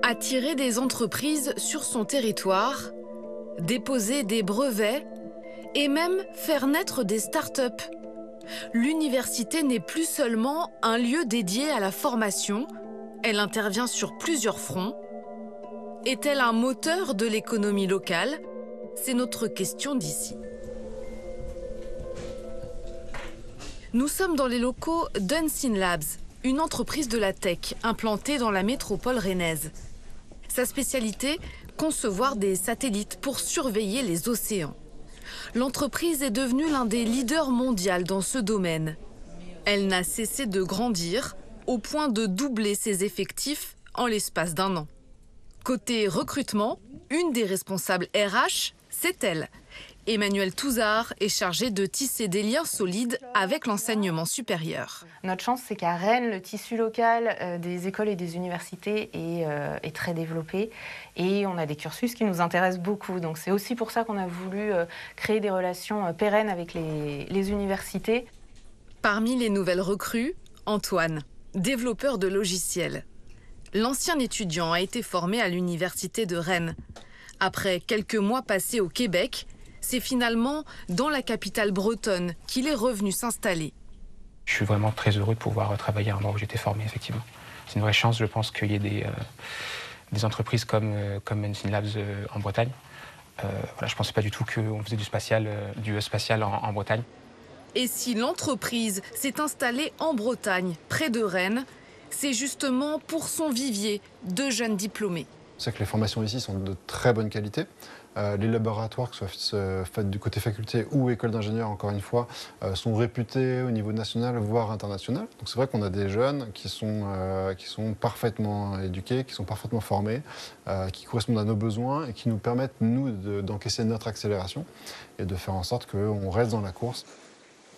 Attirer des entreprises sur son territoire, déposer des brevets et même faire naître des start-up. L'université n'est plus seulement un lieu dédié à la formation, elle intervient sur plusieurs fronts. Est-elle un moteur de l'économie locale? C'est notre question d'ici. Nous sommes dans les locaux d'Unseen Labs, une entreprise de la tech implantée dans la métropole rennaise. Sa spécialité, concevoir des satellites pour surveiller les océans. L'entreprise est devenue l'un des leaders mondiaux dans ce domaine. Elle n'a cessé de grandir au point de doubler ses effectifs en l'espace d'un an. Côté recrutement, une des responsables RH, c'est elle. Emmanuelle Touzard est chargée de tisser des liens solides avec l'enseignement supérieur. Notre chance, c'est qu'à Rennes, le tissu local des écoles et des universités est très développé et on a des cursus qui nous intéressent beaucoup. Donc c'est aussi pour ça qu'on a voulu créer des relations pérennes avec les universités. Parmi les nouvelles recrues, Antoine, développeur de logiciels. L'ancien étudiant a été formé à l'université de Rennes. Après quelques mois passés au Québec, c'est finalement dans la capitale bretonne qu'il est revenu s'installer. Je suis vraiment très heureux de pouvoir travailler à un endroit où j'étais formé, effectivement. C'est une vraie chance, je pense, qu'il y ait des entreprises comme Unseen Labs en Bretagne. Voilà, je ne pensais pas du tout qu'on faisait du spatial en Bretagne. Et si l'entreprise s'est installée en Bretagne, près de Rennes, c'est justement pour son vivier de jeunes diplômés. C'est que les formations ici sont de très bonne qualité. Les laboratoires, que ce soit faits du côté faculté ou école d'ingénieurs, encore une fois, sont réputés au niveau national, voire international. Donc c'est vrai qu'on a des jeunes qui sont parfaitement éduqués, qui sont parfaitement formés, qui correspondent à nos besoins et qui nous permettent, nous, d'encaisser notre accélération et de faire en sorte qu'on reste dans la course.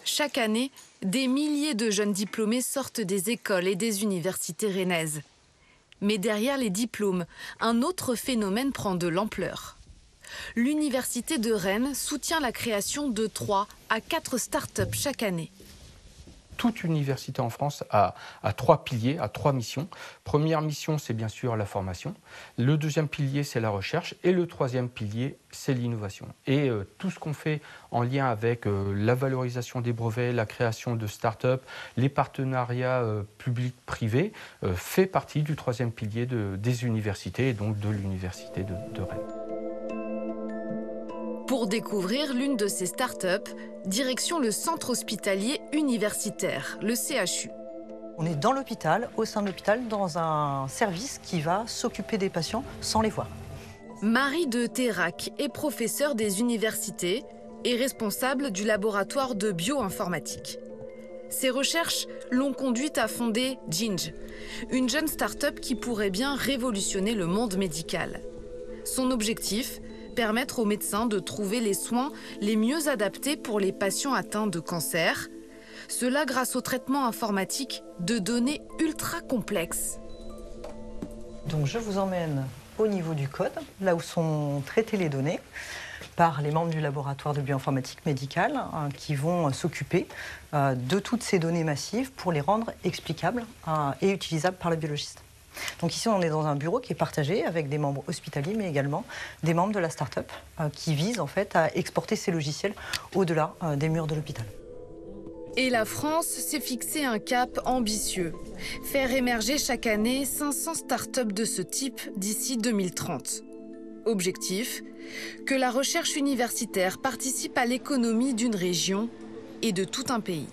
Chaque année, des milliers de jeunes diplômés sortent des écoles et des universités rennaises. Mais derrière les diplômes, un autre phénomène prend de l'ampleur. L'université de Rennes soutient la création de 3 à 4 start-up chaque année. Toute université en France a 3 piliers, a 3 missions. Première mission, c'est bien sûr la formation. Le deuxième pilier, c'est la recherche. Et le troisième pilier, c'est l'innovation. Et tout ce qu'on fait en lien avec la valorisation des brevets, la création de start-up, les partenariats publics-privés, fait partie du troisième pilier des universités et donc de l'université de Rennes. Pour découvrir l'une de ces start-up, direction le centre hospitalier universitaire, le CHU. On est dans l'hôpital, au sein de l'hôpital, dans un service qui va s'occuper des patients sans les voir. Marie de Terrac est professeure des universités et responsable du laboratoire de bioinformatique. Ses recherches l'ont conduite à fonder Ginge, une jeune start-up qui pourrait bien révolutionner le monde médical. Son objectif, permettre aux médecins de trouver les soins les mieux adaptés pour les patients atteints de cancer. Cela grâce au traitement informatique de données ultra complexes. Donc je vous emmène au niveau du code, là où sont traitées les données, par les membres du laboratoire de bioinformatique médicale qui vont s'occuper de toutes ces données massives pour les rendre explicables et utilisables par le biologiste. Donc ici, on est dans un bureau qui est partagé avec des membres hospitaliers, mais également des membres de la start-up qui visent en fait à exporter ces logiciels au-delà des murs de l'hôpital. Et la France s'est fixé un cap ambitieux. Faire émerger chaque année 500 start-up de ce type d'ici 2030. Objectif, que la recherche universitaire participe à l'économie d'une région et de tout un pays.